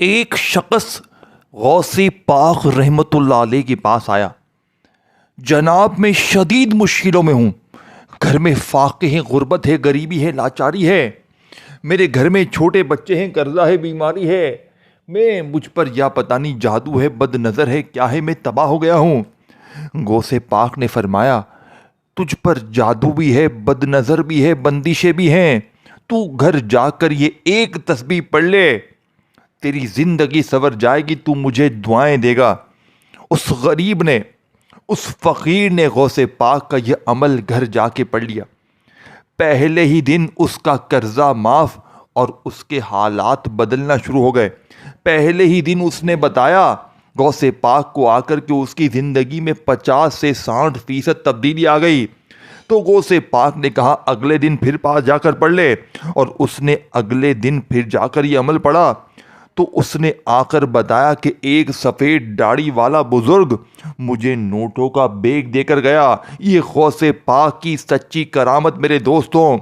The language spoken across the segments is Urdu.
ایک شخص غوث پاک رحمت اللہ علیہ کے پاس آیا. جناب میں شدید مشکلوں میں ہوں. گھر میں فاقے ہیں، غربت ہے، غریبی ہے، لاچاری ہے. میرے گھر میں چھوٹے بچے ہیں، قرضہ ہے، بیماری ہے. مجھ پر یا پتہ نہیں جادو ہے، بد نظر ہے، کیا ہے، میں تباہ ہو گیا ہوں. غوث پاک نے فرمایا تجھ پر جادو بھی ہے، بد نظر بھی ہے، بندشیں بھی ہیں. تو گھر جا کر یہ ایک تسبیح پڑھ لے، تیری زندگی سنور جائے گی، تو مجھے دعائیں دے گا. اس غریب نے، اس فقیر نے غوث پاک کا یہ عمل گھر جا کے پڑھ لیا. پہلے ہی دن اس کا قرضہ معاف اور اس کے حالات بدلنا شروع ہو گئے. پہلے ہی دن اس نے بتایا غوث پاک کو آ کر کہ اس کی زندگی میں 50 سے 60% تبدیلی آ گئی. تو غوث پاک نے کہا اگلے دن پھر پاس جا کر پڑھ لے، اور اس نے اگلے دن پھر جا کر یہ عمل پڑھا. تو اس نے آ کر بتایا کہ ایک سفید داڑھی والا بزرگ مجھے نوٹوں کا بیگ دے کر گیا. یہ غوث پاک کی سچی کرامت میرے دوستوں،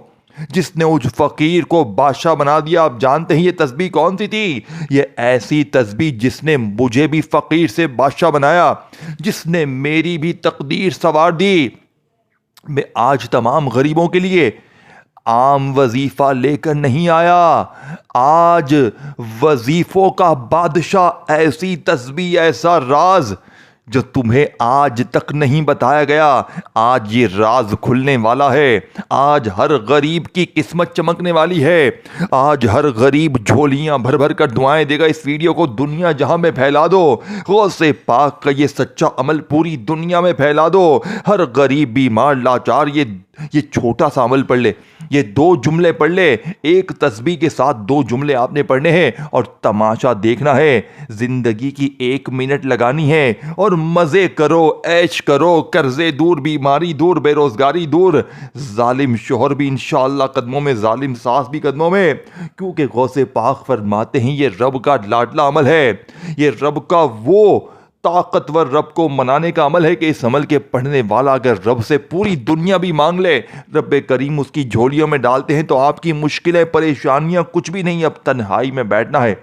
جس نے اس فقیر کو بادشاہ بنا دیا. آپ جانتے ہیں یہ تسبیح کون سی تھی؟ یہ ایسی تسبیح جس نے مجھے بھی فقیر سے بادشاہ بنایا، جس نے میری بھی تقدیر سنوار دی. میں آج تمام غریبوں کے لیے عام وظیفہ لے کر نہیں آیا. آج وظیفوں کا بادشاہ، ایسی تسبیح، ایسا راز جو تمہیں آج تک نہیں بتایا گیا، آج یہ راز کھلنے والا ہے. آج ہر غریب کی قسمت چمکنے والی ہے. آج ہر غریب جھولیاں بھر بھر کر دعائیں دے گا. اس ویڈیو کو دنیا جہاں میں پھیلا دو. غوث پاک کا یہ سچا عمل پوری دنیا میں پھیلا دو. ہر غریب، بیمار، لاچار یہ چھوٹا سا عمل پڑھ لے، یہ 2 جملے پڑھ لے. ایک تسبیح کے ساتھ 2 جملے آپ نے پڑھنے ہیں اور تماشا دیکھنا ہے. زندگی کی 1 منٹ لگانی ہے اور مزے کرو، عیش کرو. قرضے دور، بیماری دور، بے روزگاری دور، ظالم شوہر بھی انشاءاللہ قدموں میں، ظالم ساس بھی قدموں میں. کیونکہ غوث پاک فرماتے ہیں یہ رب کا لاڈلا عمل ہے. یہ رب کا وہ طاقتور رب کو منانے کا عمل ہے کہ اس عمل کے پڑھنے والا اگر رب سے پوری دنیا بھی مانگ لے، رب کریم اس کی جھولیوں میں ڈالتے ہیں. تو آپ کی مشکلیں، پریشانیاں کچھ بھی نہیں. اب تنہائی میں بیٹھنا ہے.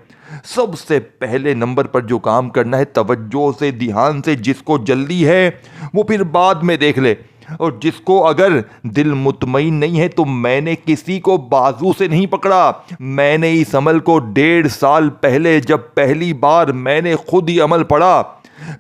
سب سے پہلے نمبر پر جو کام کرنا ہے، توجہ سے، دھیان سے. جس کو جلدی ہے وہ پھر بعد میں دیکھ لے، اور جس کو اگر دل مطمئن نہیں ہے تو میں نے کسی کو بازو سے نہیں پکڑا. میں نے اس عمل کو 1.5 سال پہلے، جب پہلی بار میں نے خود ہی عمل پڑھا،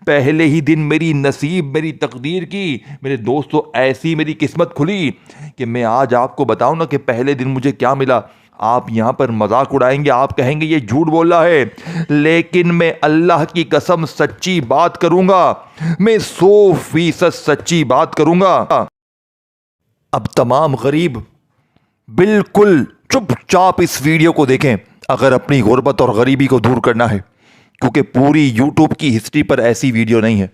پہلے ہی دن میری نصیب، میری تقدیر کی، میرے دوستو، ایسی میری قسمت کھلی کہ میں آج آپ کو بتاؤں نا کہ پہلے دن مجھے کیا ملا. آپ یہاں پر مذاق اڑائیں گے، آپ کہیں گے یہ جھوٹ بول رہا ہے، لیکن میں اللہ کی قسم سچی بات کروں گا. میں 100% سچی بات کروں گا. اب تمام غریب بالکل چپ چاپ اس ویڈیو کو دیکھیں اگر اپنی غربت اور غریبی کو دور کرنا ہے، کیونکہ پوری یوٹیوب کی ہسٹری پر ایسی ویڈیو نہیں ہے.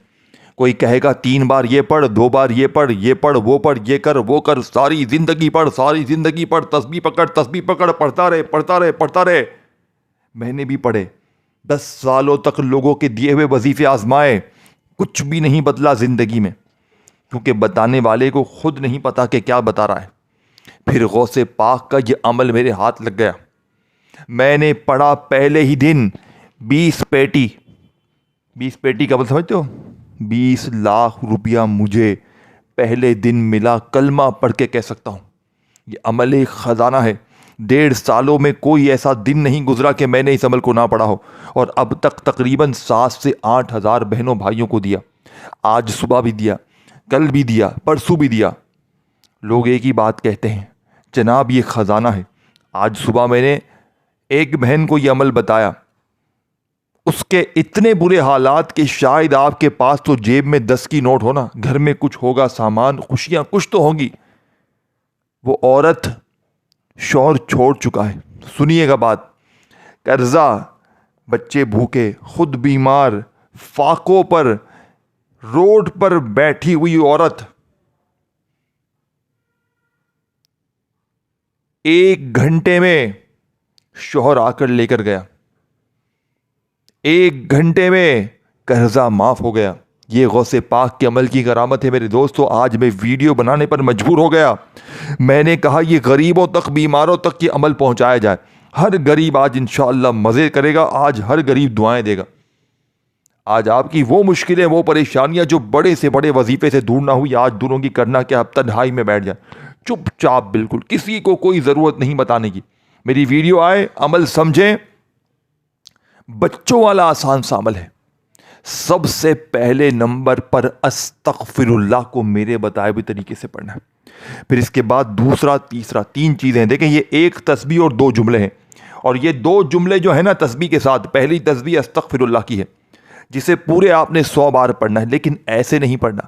کوئی کہے گا 3 بار یہ پڑھ، 2 بار یہ پڑھ، یہ پڑھ، وہ پڑھ، یہ کر، وہ کر، ساری زندگی پڑھ، ساری زندگی پڑھ، تسبیح پکڑ، تسبیح پکڑ، پڑھتا رہے، پڑھتا رہے، پڑھتا رہے. میں نے بھی پڑھے. 10 سالوں تک لوگوں کے دیے ہوئے وظیفے آزمائے، کچھ بھی نہیں بدلا زندگی میں، کیونکہ بتانے والے کو خود نہیں پتا کہ کیا بتا رہا ہے. پھر غوث پاک کا یہ عمل میرے ہاتھ لگ گیا. میں نے پڑھا پہلے ہی دن 20 پیٹی. 20 پیٹی کا مطلب سمجھتے ہو؟ 20 لاکھ روپیہ مجھے پہلے دن ملا. کلمہ پڑھ کے کہہ سکتا ہوں یہ عمل ایک خزانہ ہے. 1.5 سالوں میں کوئی ایسا دن نہیں گزرا کہ میں نے اس عمل کو نہ پڑھا ہو. اور اب تک تقریباً 7 سے 8 ہزار بہنوں بھائیوں کو دیا. آج صبح بھی دیا، کل بھی دیا، پرسوں بھی دیا. لوگ ایک ہی بات کہتے ہیں، جناب یہ خزانہ ہے. آج صبح میں نے ایک بہن کو یہ عمل بتایا. اس کے اتنے برے حالات کہ شاید آپ کے پاس تو جیب میں 10 کی نوٹ ہونا، گھر میں کچھ ہوگا، سامان، خوشیاں کچھ تو ہوں گی. وہ عورت شوہر چھوڑ چکا ہے. سنیے گا بات. قرضہ، بچے بھوکے، خود بیمار، فاقوں پر، روڈ پر بیٹھی ہوئی عورت. 1 گھنٹے میں شوہر آ کر لے کر گیا. 1 گھنٹے میں قرضہ معاف ہو گیا. یہ غوث پاک کے عمل کی کرامت ہے میرے دوستو. آج میں ویڈیو بنانے پر مجبور ہو گیا. میں نے کہا یہ غریبوں تک، بیماروں تک یہ عمل پہنچایا جائے. ہر غریب آج انشاءاللہ مزے کرے گا، آج ہر غریب دعائیں دے گا. آج آپ کی وہ مشکلیں، وہ پریشانیاں جو بڑے سے بڑے وظیفے سے دور نہ ہوئی، آج دوروں کی کرنا کیا، اب تنہائی میں بیٹھ جائیں چپ چاپ، بالکل کسی کو کوئی ضرورت نہیں بتانے کی. میری ویڈیو آئے، عمل سمجھیں. بچوں والا آسان سا عمل ہے. سب سے پہلے نمبر پر استغفر اللہ کو میرے بتائے ہوئے طریقے سے پڑھنا ہے. پھر اس کے بعد دوسرا تیسرا 3 چیزیں. دیکھیں یہ ایک تسبیح اور 2 جملے ہیں، اور یہ 2 جملے جو ہے نا تسبیح کے ساتھ، پہلی تسبیح استغفر اللہ کی ہے جسے پورے آپ نے 100 بار پڑھنا ہے، لیکن ایسے نہیں پڑھنا،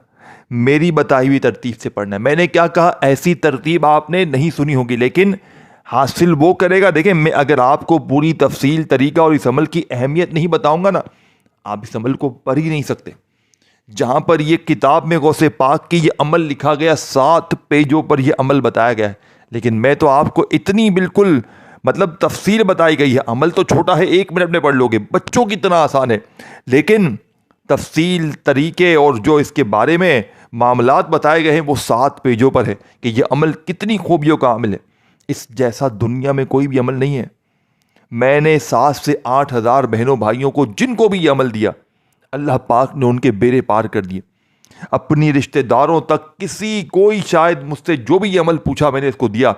میری بتائی ہوئی ترتیب سے پڑھنا ہے. میں نے کیا کہا، ایسی ترتیب آپ نے نہیں سنی ہوگی، لیکن حاصل وہ کرے گا. دیکھیں میں اگر آپ کو پوری تفصیل، طریقہ اور اس عمل کی اہمیت نہیں بتاؤں گا نا، آپ اس عمل کو پڑھ ہی نہیں سکتے. جہاں پر یہ کتاب میں غوث پاک کی یہ عمل لکھا گیا، 7 پیجوں پر یہ عمل بتایا گیا ہے، لیکن میں تو آپ کو اتنی بالکل مطلب تفصیل بتائی گئی ہے. عمل تو چھوٹا ہے، 1 منٹ میں پڑھ لو گے، بچوں کی طرح آسان ہے، لیکن تفصیل، طریقے اور جو اس کے بارے میں معاملات بتائے گئے ہیں وہ 7 پیجوں پر ہے کہ یہ عمل کتنی خوبیوں کا عمل ہے. اس جیسا دنیا میں کوئی بھی عمل نہیں ہے. میں نے 7 سے 8 ہزار بہنوں بھائیوں کو جن کو بھی یہ عمل دیا، اللہ پاک نے ان کے بیڑے پار کر دیے. اپنی رشتہ داروں تک کوئی شاید مجھ سے جو بھی یہ عمل پوچھا میں نے اس کو دیا،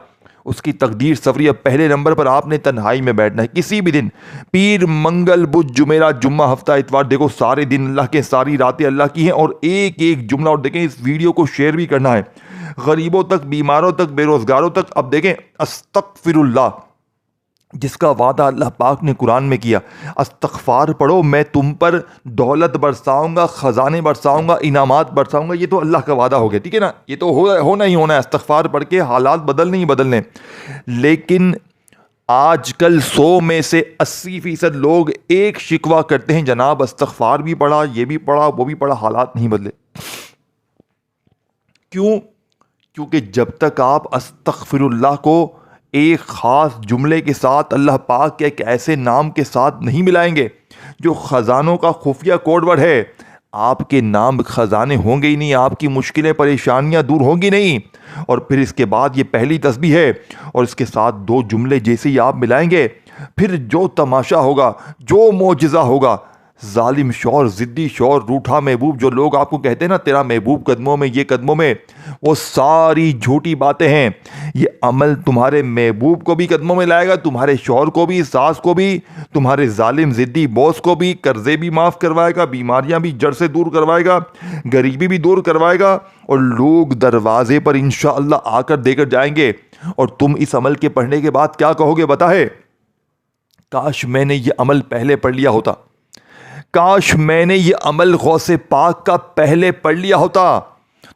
اس کی تقدیر سوری. اب پہلے نمبر پر آپ نے تنہائی میں بیٹھنا ہے کسی بھی دن، پیر، منگل، بدھ، جمعرات، جمعہ، ہفتہ، اتوار. دیکھو سارے دن اللہ کے، ساری راتیں اللہ کی ہیں، اور ایک ایک جملہ. اور دیکھیں اس ویڈیو کو شیئر بھی کرنا ہے غریبوں تک، بیماروں تک، بے روزگاروں تک. اب دیکھیں استغفر اللہ جس کا وعدہ اللہ پاک نے قرآن میں کیا، استغفار پڑھو میں تم پر دولت برساؤں گا، خزانے برساؤں گا، انعامات برساؤں گا. یہ تو اللہ کا وعدہ ہو گیا، ٹھیک ہے نا، یہ تو ہونا ہی ہونا ہے. استغفار پڑھ کے حالات بدلنے ہی بدلنے. لیکن آج کل 100 میں سے 80% لوگ ایک شکوہ کرتے ہیں، جناب استغفار بھی پڑھا، یہ بھی پڑھا، وہ بھی پڑھا، حالات نہیں بدلے. کیوں؟ کیونکہ جب تک آپ استغفر اللہ کو ایک خاص جملے کے ساتھ، اللہ پاک کے ایک ایسے نام کے ساتھ نہیں ملائیں گے جو خزانوں کا خفیہ کوڈ ورڈ ہے، آپ کے نام خزانے ہوں گے ہی نہیں، آپ کی مشکلیں، پریشانیاں دور ہوں گی نہیں. اور پھر اس کے بعد یہ پہلی تسبیح ہے، اور اس کے ساتھ 2 جملے جیسے ہی آپ ملائیں گے، پھر جو تماشا ہوگا، جو معجزہ ہوگا. ظالم شور، ضدی شور، روٹھا محبوب، جو لوگ آپ کو کہتے ہیں نا تیرا محبوب قدموں میں، یہ قدموں میں، وہ ساری جھوٹی باتیں ہیں. یہ عمل تمہارے محبوب کو بھی قدموں میں لائے گا، تمہارے شوہر کو بھی، ساس کو بھی، تمہارے ظالم ضدی باس کو بھی. قرضے بھی معاف کروائے گا، بیماریاں بھی جڑ سے دور کروائے گا، غریبی بھی دور کروائے گا، اور لوگ دروازے پر انشاءاللہ آ کر دے کر جائیں گے. اور تم اس عمل کے پڑھنے کے بعد کیا کہو گے بتا ہے؟ کاش میں نے یہ عمل پہلے پڑھ لیا ہوتا، کاش میں نے یہ عمل غوث پاک کا پہلے پڑھ لیا ہوتا،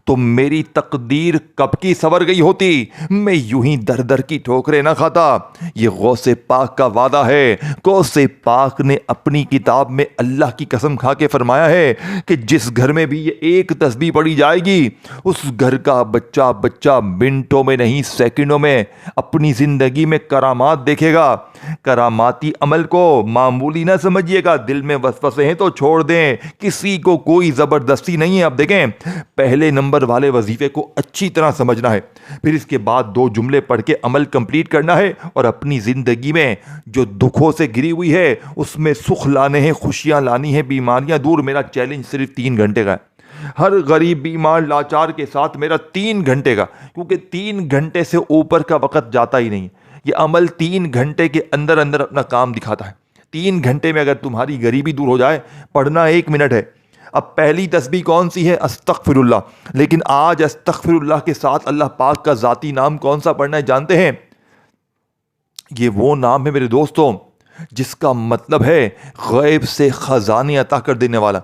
تو میری تقدیر کب کی سنور گئی ہوتی، میں یوں ہی در در کی ٹھوکریں نہ کھاتا. یہ غوث پاک کا وعدہ ہے. غوث پاک نے اپنی کتاب میں اللہ کی قسم کھا کے فرمایا ہے کہ جس گھر میں بھی یہ ایک تسبیح پڑھی جائے گی، اس گھر کا بچہ منٹوں میں نہیں سیکنڈوں میں اپنی زندگی میں کرامات دیکھے گا. کراماتی عمل کو معمولی نہ سمجھیے گا، دل میں وسوسے ہیں تو چھوڑ دیں، کسی کو کوئی زبردستی نہیں ہے. اب دیکھیں پہلے نمبر والے وظیفے کو اچھی طرح سمجھنا ہے، پھر اس کے بعد 2 جملے پڑھ کے عمل کمپلیٹ کرنا ہے، اور اپنی زندگی میں جو دکھوں سے گری ہوئی ہے اس میں سکھ لانے ہیں، خوشیاں لانی ہیں، بیماریاں دور. میرا چیلنج صرف 3 گھنٹے کا ہے، ہر غریب، بیمار، لاچار کے ساتھ میرا 3 گھنٹے کا، کیونکہ 3 گھنٹے سے اوپر کا وقت جاتا ہی نہیں. یہ عمل 3 گھنٹے کے اندر اپنا کام دکھاتا ہے. 3 گھنٹے میں اگر تمہاری غریبی دور ہو جائے، پڑھنا 1 منٹ ہے. اب پہلی تسبیح کون سی ہے؟ استغفر اللہ. لیکن آج استغفر اللہ کے ساتھ اللہ پاک کا ذاتی نام کون سا پڑھنا ہے جانتے ہیں؟ یہ وہ نام ہے میرے دوستوں جس کا مطلب ہے غیب سے خزانے عطا کر دینے والا،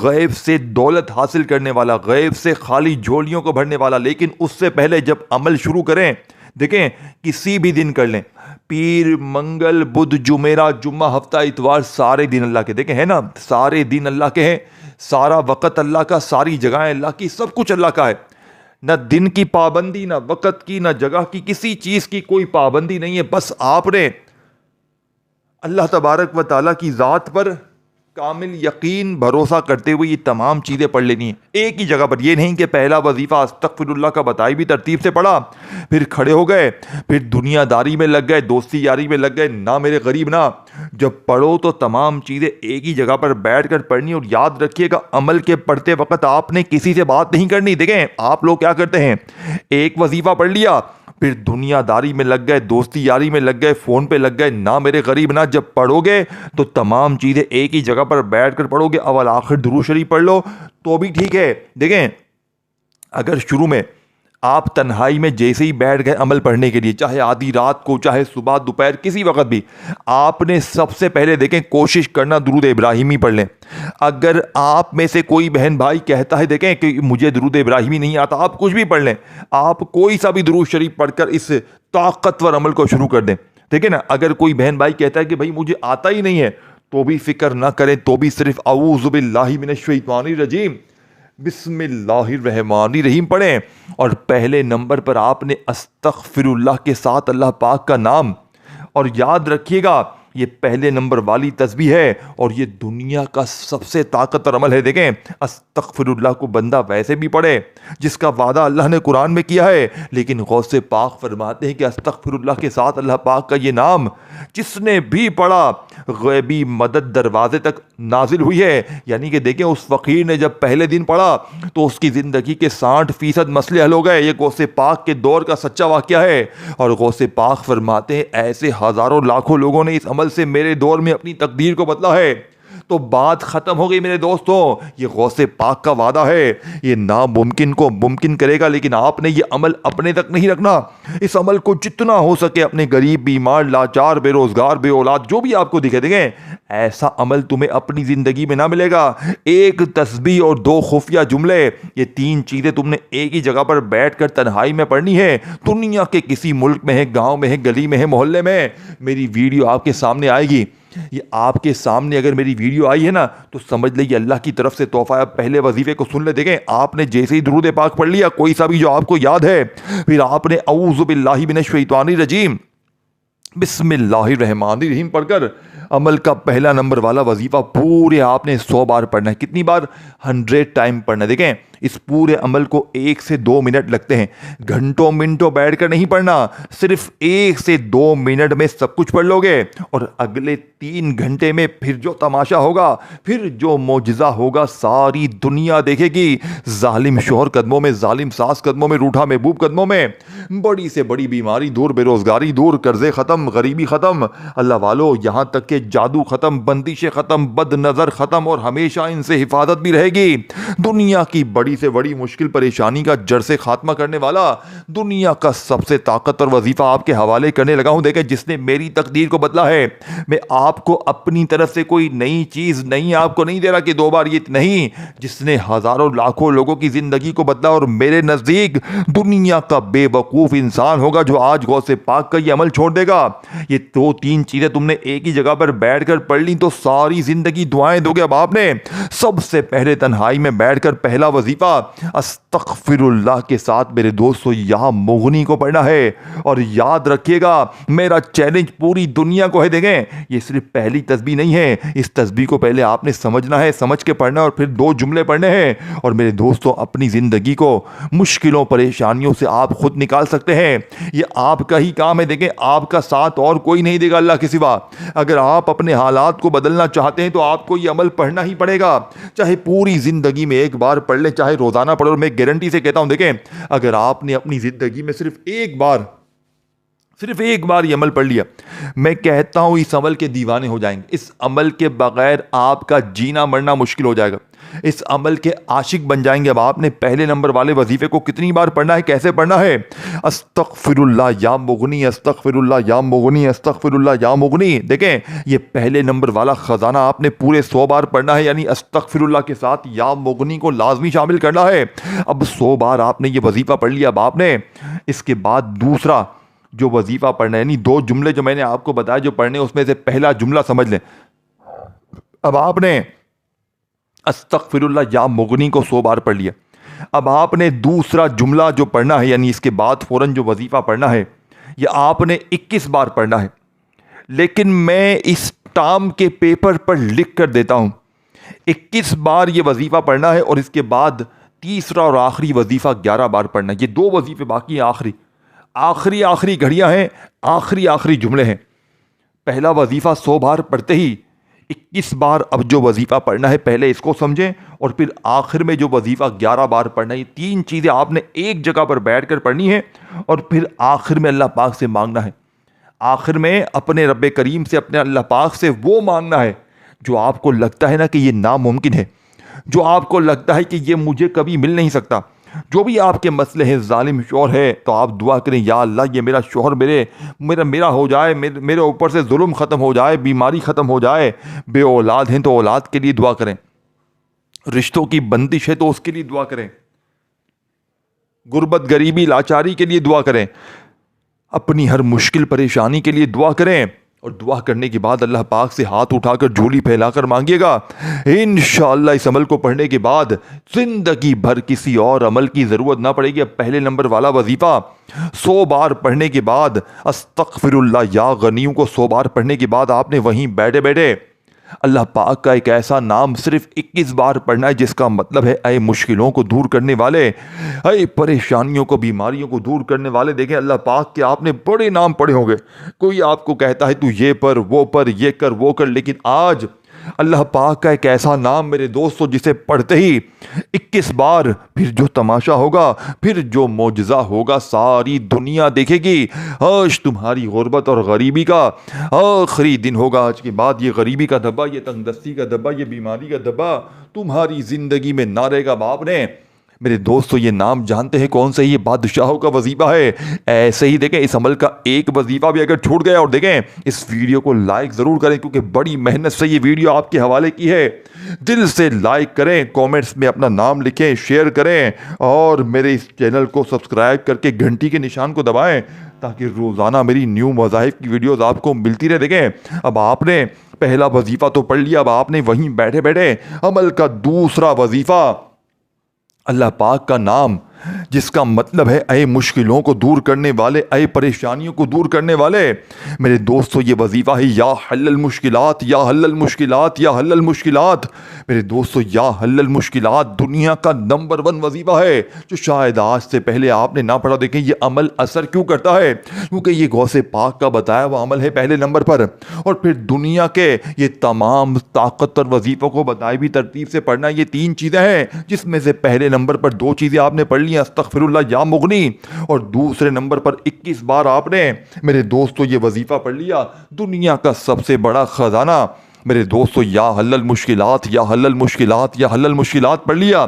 غیب سے دولت حاصل کرنے والا، غیب سے خالی جھولیوں کو بھرنے والا. لیکن اس سے پہلے جب عمل شروع کریں، دیکھیں کسی بھی دن کر لیں، پیر، منگل، بدھ، جمعرات، جمعہ، ہفتہ، اتوار، سارے دن اللہ کے. دیکھیں ہے نا، سارے دن اللہ کے ہیں، سارا وقت اللہ کا، ساری جگہیں اللہ کی، سب کچھ اللہ کا ہے. نہ دن کی پابندی، نہ وقت کی، نہ جگہ کی، کسی چیز کی کوئی پابندی نہیں ہے. بس آپ نے اللہ تبارک و تعالیٰ کی ذات پر کامل یقین بھروسہ کرتے ہوئے یہ تمام چیزیں پڑھ لینی ہیں ایک ہی جگہ پر. یہ نہیں کہ پہلا وظیفہ استغفر اللہ کا بتائی بھی ترتیب سے پڑھا, پھر کھڑے ہو گئے, پھر دنیا داری میں لگ گئے, دوستی یاری میں لگ گئے, نہ میرے غریب نہ. جب پڑھو تو تمام چیزیں ایک ہی جگہ پر بیٹھ کر پڑھنی. اور یاد رکھیے گا عمل کے پڑھتے وقت آپ نے کسی سے بات نہیں کرنی. دیکھیں آپ لوگ کیا کرتے ہیں, ایک وظیفہ پڑھ لیا, پھر دنیا داری میں لگ گئے, دوستی یاری میں لگ گئے, فون پہ لگ گئے, نہ میرے غریب نہ. جب پڑھو گے تو تمام چیزیں ایک ہی جگہ پر بیٹھ کر پڑھو گے. اول آخر درود شریف پڑھ لو تو بھی ٹھیک ہے. دیکھیں اگر شروع میں آپ تنہائی میں جیسے ہی بیٹھ گئے عمل پڑھنے کے لیے, چاہے آدھی رات کو, چاہے صبح دوپہر کسی وقت بھی, آپ نے سب سے پہلے دیکھیں کوشش کرنا درود ابراہیمی پڑھ لیں. اگر آپ میں سے کوئی بہن بھائی کہتا ہے دیکھیں کہ مجھے درود ابراہیمی نہیں آتا, آپ کچھ بھی پڑھ لیں, آپ کوئی سا بھی درود شریف پڑھ کر اس طاقتور عمل کو شروع کر دیں. ٹھیک ہے نا. اگر کوئی بہن بھائی کہتا ہے کہ بھائی مجھے آتا ہی نہیں ہے, تو بھی فکر نہ کریں, تو بھی صرف اعوذ باللہ من الشیطان الرجیم بسم اللہ الرحمن الرحیم پڑھیں. اور پہلے نمبر پر آپ نے استغفر اللہ کے ساتھ اللہ پاک کا نام. اور یاد رکھیے گا یہ پہلے نمبر والی تسبیح ہے اور یہ دنیا کا سب سے طاقتور عمل ہے. دیکھیں استغفر اللہ کو بندہ ویسے بھی پڑھے جس کا وعدہ اللہ نے قرآن میں کیا ہے, لیکن غوث پاک فرماتے ہیں کہ استغفر اللہ کے ساتھ اللہ پاک کا یہ نام جس نے بھی پڑھا غیبی مدد دروازے تک نازل ہوئی ہے. یعنی کہ دیکھیں اس فقیر نے جب پہلے دن پڑھا تو اس کی زندگی کے 60% مسئلے حل ہو گئے. یہ غوث پاک کے دور کا سچا واقعہ ہے. اور غوث پاک فرماتے ہیں ایسے ہزاروں لاکھوں لوگوں نے اس عمل سے میرے دور میں اپنی تقدیر کو بدلا ہے. تو بات ختم ہو گئی میرے دوستوں. یہ غوث پاک کا وعدہ ہے, یہ ناممکن کو ممکن کرے گا. لیکن آپ نے یہ عمل اپنے تک نہیں رکھنا. اس عمل کو جتنا ہو سکے اپنے غریب, بیمار, لاچار, بے روزگار, بے اولاد, جو بھی آپ کو دکھے, دیکھیں ایسا عمل تمہیں اپنی زندگی میں نہ ملے گا. ایک تسبیح اور 2 خفیہ جملے, یہ 3 چیزیں تم نے ایک ہی جگہ پر بیٹھ کر تنہائی میں پڑھنی ہے. دنیا کے کسی ملک میں ہے, گاؤں میں ہے, گلی میں ہے, محلے میں ہے, میری ویڈیو آپ کے سامنے آئے گی. یہ آپ کے سامنے اگر میری ویڈیو آئی ہے نا تو سمجھ لیں یہ اللہ کی طرف سے تحفہ ہے. پہلے وظیفے کو سن لے. دیکھیں آپ نے جیسے ہی درود پاک پڑھ لیا, کوئی سا بھی جو آپ کو یاد ہے, پھر آپ نے اعوذ باللہ من الشیطان الرجیم بسم اللہ الرحمن الرحیم پڑھ کر عمل کا پہلا نمبر والا وظیفہ پورے آپ نے 100 بار پڑھنا ہے. کتنی بار؟ 100 ٹائم پڑھنا ہے. دیکھیں اس پورے عمل کو 1 سے 2 منٹ لگتے ہیں. گھنٹوں منٹوں بیٹھ کر نہیں پڑھنا, صرف 1 سے 2 منٹ میں سب کچھ پڑھ لو گے. اور اگلے 3 گھنٹے میں پھر جو تماشا ہوگا, پھر جو معجزہ ہوگا ساری دنیا دیکھے گی. ظالم شوہر قدموں میں, ظالم ساس قدموں میں, روٹھا محبوب قدموں میں, بڑی سے بڑی بیماری دور, بے روزگاری دور, قرضے ختم, غریبی ختم, اللہ والو یہاں تک کہ جادو ختم, بندشیں ختم, بد نظر ختم, اور ہمیشہ ان سے حفاظت بھی رہے گی. دنیا کی بڑی سے بڑی مشکل پریشانی کا جڑ سے خاتمہ کرنے والا دنیا کا سب سے طاقتور وظیفہ آپ کے حوالے کرنے لگا ہوں. دیکھیں جس نے میری تقدیر کو بدلا ہے, میں آپ کو اپنی طرف سے کوئی نئی چیز نہیں آپ کو نہیں دے رہا کہ 2 بار یہ نہیں. جس نے ہزاروں لاکھوں لوگوں کی زندگی کو بدلا, اور میرے نزدیک دنیا کا بے وقوف انسان ہوگا جو آج غوث پاک کا یہ عمل چھوڑ دے گا. یہ 2-3 چیزیں تم نے ایک ہی جگہ پر بیٹھ کر پڑھ لی تو ساری زندگی دعائیں دو گے. اب آپ نے سب سے پہلے تنہائی میں بیٹھ کر پہلا وظیفہ استغفر اللہ کے ساتھ میرے دوستو یا مغنی کو پڑھنا ہے. اور یاد رکھیے گا میرا چیلنج پوری دنیا کو ہے. دیکھیں یہ صرف پہلی تسبیح نہیں ہے, اس تسبیح کو پہلے آپ نے سمجھنا ہے, سمجھ کے پڑھنا ہے, اور پھر 2 جملے پڑھنے ہیں. اور میرے دوستو اپنی زندگی کو مشکلوں پریشانیوں سے آپ خود نکال سکتے ہیں. یہ آپ کا ہی کام ہے. دیکھیں آپ کا ساتھ اور کوئی نہیں دے گا اللہ کے سوا. اگر آپ اپنے حالات کو بدلنا چاہتے ہیں تو آپ کو یہ عمل پڑھنا ہی پڑے گا, چاہے پوری زندگی میں ایک بار پڑھ لیں, چاہے روزانہ پڑھو. اور میں گارنٹی سے کہتا ہوں دیکھیں اگر آپ نے اپنی زندگی میں صرف ایک بار یہ عمل پڑھ لیا, میں کہتا ہوں اس عمل کے دیوانے ہو جائیں گے. اس عمل کے بغیر آپ کا جینا مرنا مشکل ہو جائے گا. اس عمل کے عاشق بن جائیں گے. اب آپ نے پہلے نمبر والے وظیفے کو کتنی بار پڑھنا ہے, کیسے پڑھنا ہے؟ استغفر اللہ یا مغنی, استغفر اللہ یا مغنی, استغفر اللہ یا مغنی. دیکھیں یہ پہلے نمبر والا خزانہ آپ نے پورے 100 بار پڑھنا ہے, یعنی استغفر اللہ کے ساتھ یا مغنی کو لازمی شامل کرنا ہے. اب 100 بار آپ نے یہ وظیفہ پڑھ لیا. اب آپ نے اس کے بعد دوسرا جو وظیفہ پڑھنا ہے, یعنی 2 جملے جو میں نے آپ کو بتایا جو پڑھنے, اس میں سے پہلا جملہ سمجھ لیں. اب آپ نے استغفر اللہ یا مغنی کو 100 بار پڑھ لیا. اب آپ نے دوسرا جملہ جو پڑھنا ہے, یعنی اس کے بعد فوراً جو وظیفہ پڑھنا ہے, یہ آپ نے 21 بار پڑھنا ہے. لیکن میں اس ٹام کے پیپر پر لکھ کر دیتا ہوں 21 بار یہ وظیفہ پڑھنا ہے اور اس کے بعد تیسرا اور آخری وظیفہ 11 بار پڑھنا ہے. یہ 2 وظیفے باقی ہیں. آخری گھڑیاں ہیں, آخری جملے ہیں. پہلا وظیفہ 100 بار پڑھتے ہی 21 بار اب جو وظیفہ پڑھنا ہے پہلے اس کو سمجھیں, اور پھر آخر میں جو وظیفہ 11 بار پڑھنا ہے. یہ 3 چیزیں آپ نے ایک جگہ پر بیٹھ کر پڑھنی ہے اور پھر آخر میں اللہ پاک سے مانگنا ہے. آخر میں اپنے رب کریم سے, اپنے اللہ پاک سے وہ مانگنا ہے جو آپ کو لگتا ہے نا کہ یہ ناممکن ہے, جو آپ کو لگتا ہے کہ یہ مجھے کبھی مل نہیں سکتا. جو بھی آپ کے مسئلے ہیں, ظالم شوہر ہے تو آپ دعا کریں یا اللہ یہ میرا شوہر میرا ہو جائے, میرے اوپر سے ظلم ختم ہو جائے, بیماری ختم ہو جائے. بے اولاد ہیں تو اولاد کے لیے دعا کریں, رشتوں کی بندش ہے تو اس کے لیے دعا کریں, غربت غریبی لاچاری کے لیے دعا کریں, اپنی ہر مشکل پریشانی کے لیے دعا کریں. اور دعا کرنے کے بعد اللہ پاک سے ہاتھ اٹھا کر جھولی پھیلا کر مانگیے گا. انشاءاللہ اس عمل کو پڑھنے کے بعد زندگی بھر کسی اور عمل کی ضرورت نہ پڑے گی. اب پہلے نمبر والا وظیفہ 100 بار پڑھنے کے بعد استغفر اللہ یا غنیوں کو 100 بار پڑھنے کے بعد آپ نے وہیں بیٹھے بیٹھے اللہ پاک کا ایک ایسا نام صرف 21 بار پڑھنا ہے جس کا مطلب ہے اے مشکلوں کو دور کرنے والے, اے پریشانیوں کو, بیماریوں کو دور کرنے والے. دیکھیں اللہ پاک کے آپ نے بڑے نام پڑھے ہوں گے. کوئی آپ کو کہتا ہے تو یہ پر, وہ پر, یہ کر, وہ کر, لیکن آج اللہ پاک کا ایک ایسا نام میرے دوستو جسے پڑھتے ہی 21 بار پھر جو تماشا ہوگا, پھر جو معجزہ ہوگا ساری دنیا دیکھے گی. آج تمہاری غربت اور غریبی کا آخری دن ہوگا. آج کے بعد یہ غریبی کا دھبا, یہ تنگ دستی کا دھبا, یہ بیماری کا دھبا تمہاری زندگی میں نہ رہے گا. باپ نے میرے دوستو یہ نام جانتے ہیں کون سا؟ یہ بادشاہوں کا وظیفہ ہے. ایسے ہی دیکھیں اس عمل کا ایک وظیفہ بھی اگر چھوٹ گیا, اور دیکھیں اس ویڈیو کو لائک ضرور کریں کیونکہ بڑی محنت سے یہ ویڈیو آپ کے حوالے کی ہے. دل سے لائک کریں, کومنٹس میں اپنا نام لکھیں, شیئر کریں اور میرے اس چینل کو سبسکرائب کر کے گھنٹی کے نشان کو دبائیں تاکہ روزانہ میری نیو مذاہب کی ویڈیوز آپ کو ملتی رہے. دیکھیں اب آپ نے پہلا وظیفہ تو پڑھ لیا, اب آپ نے وہیں بیٹھے بیٹھے عمل کا دوسرا وظیفہ اللہ پاک کا نام جس کا مطلب ہے اے مشکلوں کو دور کرنے والے, اے پریشانیوں کو دور کرنے والے. میرے دوستو یہ وظیفہ ہے یا حل المشکلات, یا حل المشکلات, یا حل المشکلات. میرے دوستو یا حل المشکلات دنیا کا نمبر 1 وظیفہ ہے جو شاید آج سے پہلے آپ نے نہ پڑھا. دیکھیں یہ عمل اثر کیوں کرتا ہے, کیونکہ یہ غوث پاک کا بتایا وہ عمل ہے پہلے نمبر پر, اور پھر دنیا کے یہ تمام طاقتور وظیفوں کو بتائی بھی ترتیب سے پڑھنا. یہ 3 چیزیں ہیں جس میں سے پہلے نمبر پر 2 چیزیں آپ نے پڑھ لی استغفر اللہ یا مغنی, اور دوسرے نمبر پر 21 بار آپ نے میرے دوستو یہ وظیفہ پڑھ لیا, دنیا کا سب سے بڑا خزانہ. میرے دوستو یا حل المشکلات, یا حل المشکلات, یا حل المشکلات پڑھ لیا.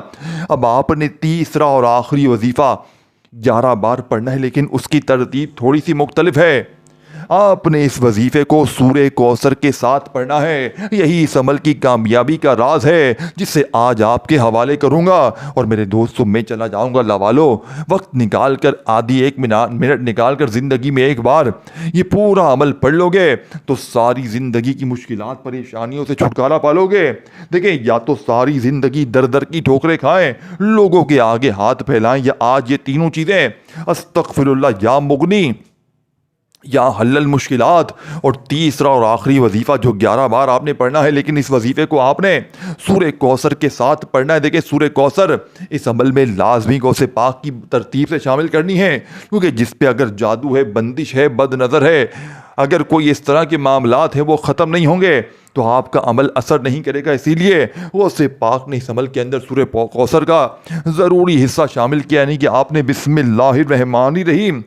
اب آپ نے تیسرا اور آخری وظیفہ 11 بار پڑھنا ہے, لیکن اس کی ترتیب تھوڑی سی مختلف ہے. آپ نے اس وظیفے کو سورہ کوثر کے ساتھ پڑھنا ہے. یہی اس عمل کی کامیابی کا راز ہے جسے آج آپ کے حوالے کروں گا. اور میرے دوستوں میں چلا جاؤں گا لاوالو, وقت نکال کر آدھی 1 منٹ نکال کر زندگی میں ایک بار یہ پورا عمل پڑھ لو گے تو ساری زندگی کی مشکلات پریشانیوں سے چھٹکارا پالو گے. دیکھیں یا تو ساری زندگی در در کی ٹھوکریں کھائیں, لوگوں کے آگے ہاتھ پھیلائیں, یا آج یہ تینوں چیزیں استغفر اللہ یا مغنی, یا حل المشکلات, اور تیسرا اور آخری وظیفہ جو 11 بار آپ نے پڑھنا ہے, لیکن اس وظیفے کو آپ نے سورہ کوثر کے ساتھ پڑھنا ہے. دیکھیں سورہ کوثر اس عمل میں لازمی غوث پاک کی ترتیب سے شامل کرنی ہے, کیونکہ جس پہ اگر جادو ہے, بندش ہے, بد نظر ہے, اگر کوئی اس طرح کے معاملات ہیں وہ ختم نہیں ہوں گے تو آپ کا عمل اثر نہیں کرے گا. اسی لیے غوث پاک نے اس عمل کے اندر سورہ کوثر کا ضروری حصہ شامل کیا, یعنی کہ آپ نے بسم اللہ الرحمن الرحیم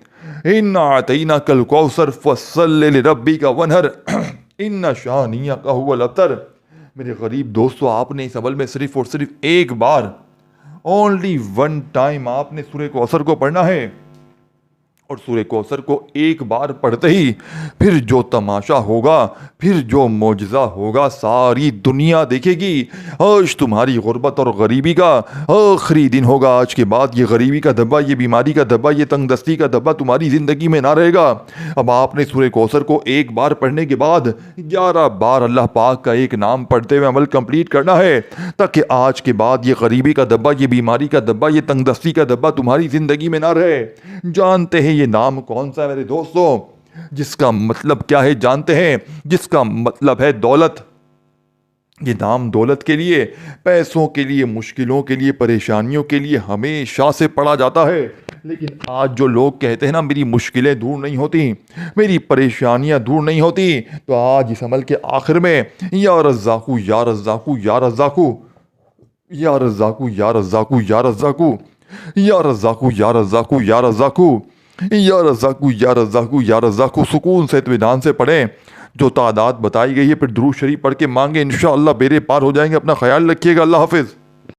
اِنَّا أَعْطَيْنَاكَ الْكَوْثَرَ فَصَلِّ لِرَبِّكَ وَانْحَرْ إِنَّ شَانِئَكَ هُوَ الْأَبْتَرُ. میرے غریب دوستو آپ نے اس عمل میں صرف اور صرف ایک بار, اونلی 1 ٹائم آپ نے سورہ کوثر کو پڑھنا ہے, اور سورہ کوثر کو ایک بار پڑھتے ہی پھر جو تماشا ہوگا, پھر جو معجزہ ہوگا ساری دنیا دیکھے گی. آج تمہاری غربت اور غریبی کا آخری دن ہوگا. آج کے بعد یہ غریبی کا دھبا, یہ بیماری کا دھبا, یہ تنگ دستی کا دھبا تمہاری زندگی میں نہ رہے گا. اب آپ نے سورہ کوثر کو ایک بار پڑھنے کے بعد 11 بار اللہ پاک کا ایک نام پڑھتے ہوئے عمل کمپلیٹ کرنا ہے, تاکہ آج کے بعد یہ غریبی کا دھبا, یہ بیماری کا دھبا, یہ تنگ دستی کا دھبا تمہاری زندگی میں نہ رہے. جانتے ہیں یہ نام کون سا ہے میرے دوستوں, جس کا مطلب کیا ہے؟ جانتے ہیں جس کا مطلب ہے دولت. یہ نام دولت کے لیے، پیسوں کے لیے، مشکلوں کے لیے، پریشانیوں کے لیے ہمیشہ سے پڑھا جاتا ہے۔ لیکن آج جو لوگ کہتے ہیں نا میری مشکلیں دور نہیں ہوتی، میری پریشانیاں دور نہیں ہوتی، تو آج اس عمل کے آخر میں یا رزاقو یا رزاقو یا رزاقو یا رزاقو یا رزاقو یا رزاقو یا رزاقو یا رزاقو یا رزاقو یا رزاقو یا رزاقو یا رزاقو سکون سے اطمینان سے پڑھیں جو تعداد بتائی گئی ہے، پھر درود شریف پڑھ کے مانگیں، انشاءاللہ بیڑے پار ہو جائیں گے۔ اپنا خیال رکھیے گا، اللہ حافظ۔